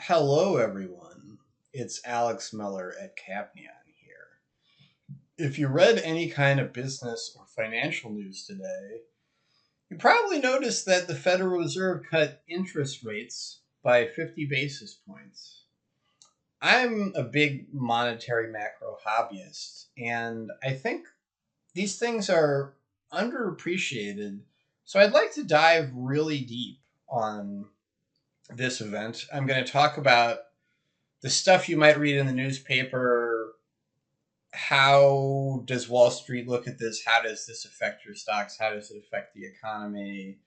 Hello, everyone. It's Alex Miller at Capnion here. If you read any kind of business or financial news today, you probably noticed that the Federal Reserve cut interest rates by 50 basis points. I'm a big monetary macro hobbyist, and I think these things are underappreciated. So I'd like to dive really deep on this event. I'm going to talk about the stuff you might read in the newspaper. How does Wall Street look at this? How does this affect your stocks? How does it affect the economy?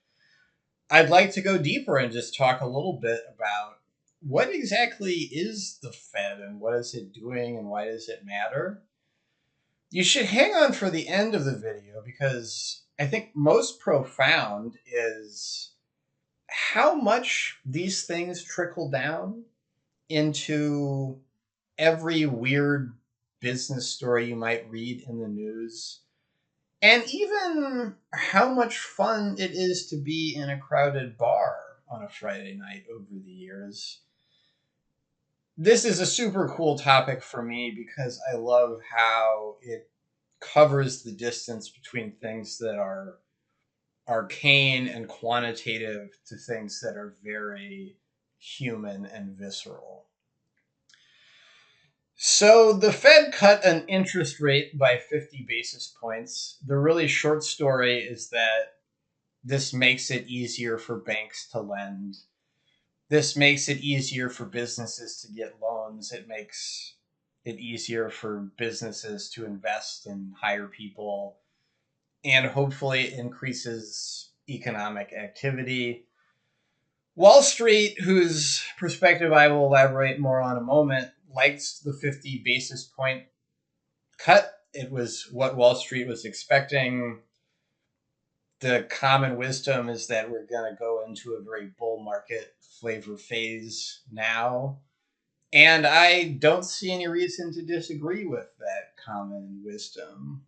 I'd like to go deeper and just talk a little bit about what exactly is the Fed and what is it doing and why does it matter? You should hang on for the end of the video because I think most profound is how much these things trickle down into every weird business story you might read in the news, and even how much fun it is to be in a crowded bar on a Friday night over the years. This is a super cool topic for me because I love how it covers the distance between things that are arcane and quantitative to things that are very human and visceral. So the Fed cut an interest rate by 50 basis points. The really short story is that this makes it easier for banks to lend. This makes it easier for businesses to get loans. It makes it easier for businesses to invest and hire people. And hopefully it increases economic activity. Wall Street, whose perspective I will elaborate more on in a moment, likes the 50 basis point cut. It was what Wall Street was expecting. The common wisdom is that we're going to go into a very bull market flavor phase now. And I don't see any reason to disagree with that common wisdom.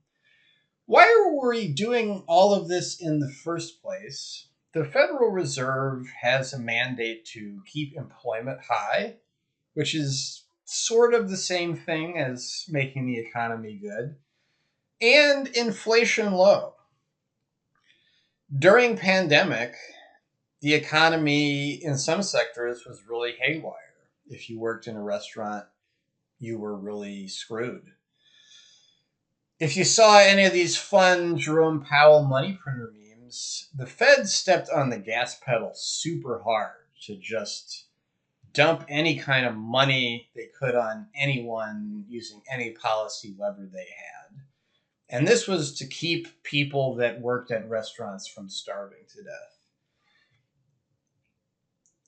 Why are we doing all of this in the first place? The Federal Reserve has a mandate to keep employment high, which is sort of the same thing as making the economy good, and inflation low. During pandemic, the economy in some sectors was really haywire. If you worked in a restaurant, you were really screwed. If you saw any of these fun Jerome Powell money printer memes, the Fed stepped on the gas pedal super hard to just dump any kind of money they could on anyone using any policy lever they had. And this was to keep people that worked at restaurants from starving to death.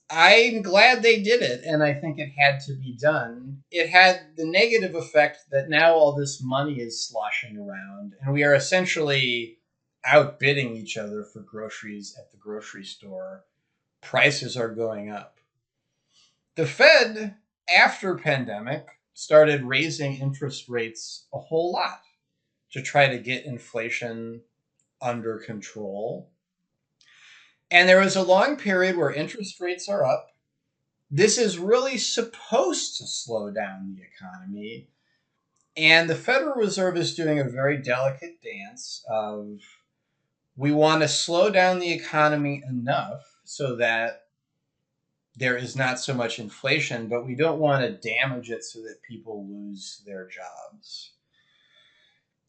I'm glad they did it, and I think it had to be done. It had the negative effect that now all this money is sloshing around, and we are essentially outbidding each other for groceries at the grocery store. Prices are going up. The Fed, after pandemic, started raising interest rates a whole lot to try to get inflation under control. And there was a long period where interest rates are up. This is really supposed to slow down the economy. And the Federal Reserve is doing a very delicate dance of we want to slow down the economy enough so that there is not so much inflation, but we don't want to damage it so that people lose their jobs.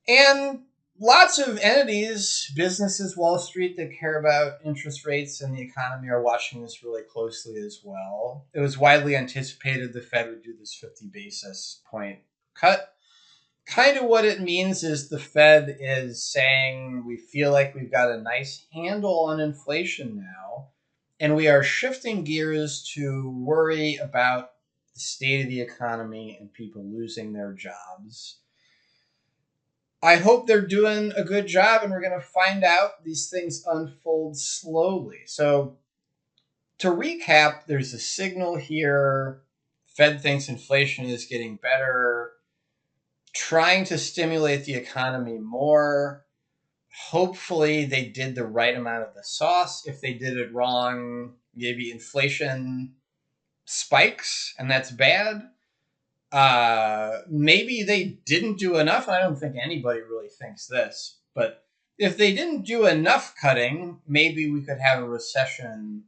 And lots of entities, businesses, Wall Street, that care about interest rates and the economy are watching this really closely as well. It was widely anticipated the Fed would do this 50 basis point cut. Kind of what it means is the Fed is saying we feel like we've got a nice handle on inflation now, and we are shifting gears to worry about the state of the economy and people losing their jobs. I hope they're doing a good job, and we're going to find out. These things unfold slowly. So, to recap, there's a signal here. Fed thinks inflation is getting better, trying to stimulate the economy more. Hopefully, they did the right amount of the sauce. If they did it wrong, maybe inflation spikes, and that's bad. Maybe they didn't do enough. I don't think anybody really thinks this, but if they didn't do enough cutting, maybe we could have a recession,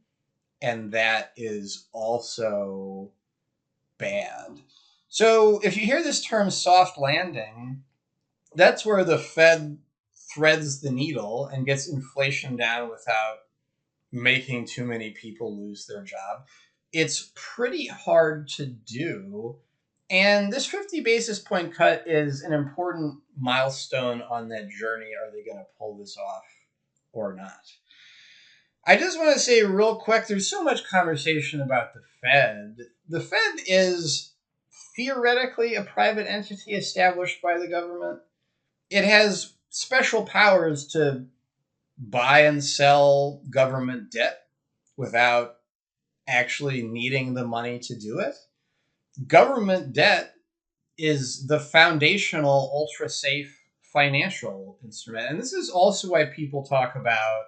and that is also bad. So if you hear this term soft landing, that's where the Fed threads the needle and gets inflation down without making too many people lose their job. It's pretty hard to do. And this 50 basis point cut is an important milestone on that journey. Are they going to pull this off or not? I just want to say real quick, there's so much conversation about the Fed. The Fed is theoretically a private entity established by the government. It has special powers to buy and sell government debt without actually needing the money to do it. Government debt is the foundational, ultra safe financial instrument. And this is also why people talk about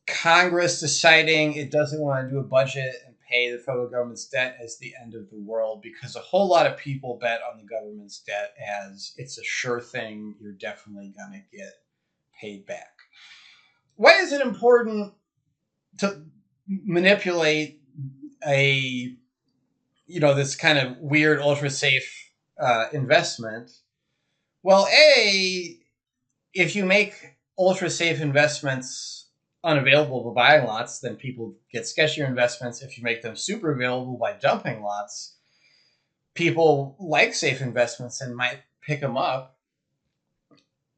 Congress deciding it doesn't want to do a budget and pay the federal government's debt as the end of the world, because a whole lot of people bet on the government's debt as it's a sure thing, you're definitely going to get paid back. Why is it important to manipulate this kind of weird ultra safe investment? Well, if you make ultra safe investments unavailable to buying lots, then people get sketchier investments. If you make them super available by dumping lots, people like safe investments and might pick them up.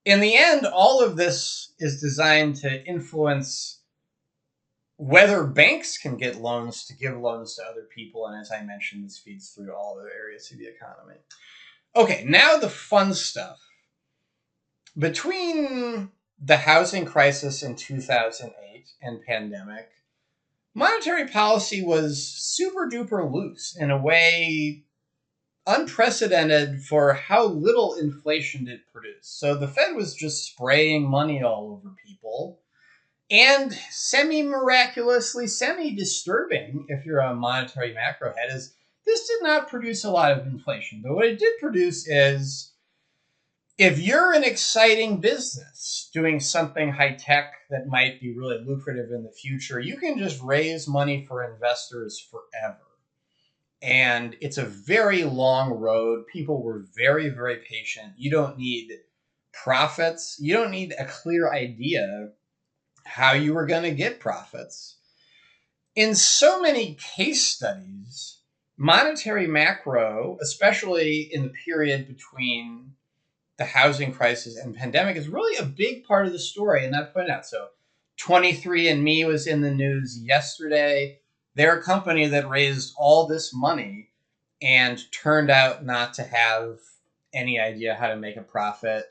In the end, all of this is designed to influence whether banks can get loans to give loans to other people. And as I mentioned, this feeds through all other areas of the economy. Okay, now the fun stuff. Between the housing crisis in 2008 and pandemic, monetary policy was super duper loose in a way unprecedented for how little inflation it produced. So the Fed was just spraying money all over people. And semi-miraculously, semi-disturbing, if you're a monetary macro head, is this did not produce a lot of inflation. But what it did produce is, if you're an exciting business doing something high-tech that might be really lucrative in the future, you can just raise money for investors forever. And it's a very long road. People were very, very patient. You don't need profits. You don't need a clear idea how you were going to get profits. In so many case studies, monetary macro, especially in the period between the housing crisis and pandemic, is really a big part of the story. And that pointed out. So 23andMe was in the news yesterday. They're a company that raised all this money and turned out not to have any idea how to make a profit.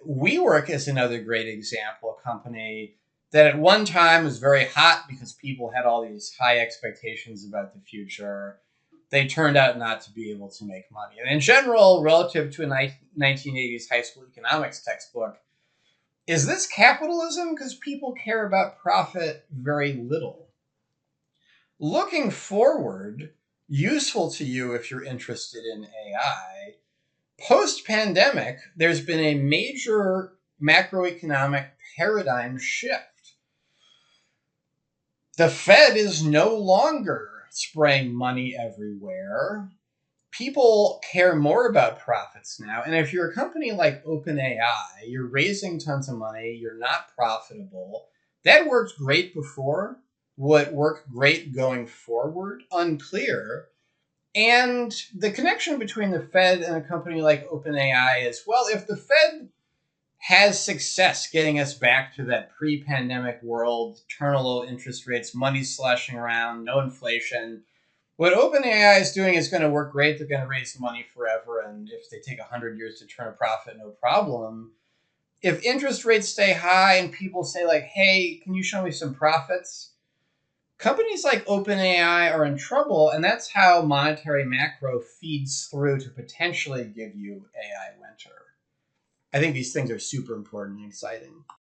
WeWork is another great example, a company that at one time was very hot because people had all these high expectations about the future. They turned out not to be able to make money. And in general, relative to a 1980s high school economics textbook, is this capitalism? Because people care about profit very little. Looking forward, useful to you if you're interested in AI, post-pandemic, there's been a major macroeconomic paradigm shift. The Fed is no longer spraying money everywhere. People care more about profits now. And if you're a company like OpenAI, you're raising tons of money, you're not profitable. That worked great before. Will it work great going forward? Unclear. And the connection between the Fed and a company like OpenAI is, well, if the Fed has success getting us back to that pre-pandemic world, eternal low interest rates, money sloshing around, no inflation, what OpenAI is doing is going to work great. They're going to raise money forever. And if they take 100 years to turn a profit, no problem. If interest rates stay high and people say, like, hey, can you show me some profits? Companies like OpenAI are in trouble, and that's how monetary macro feeds through to potentially give you AI winter. I think these things are super important and exciting.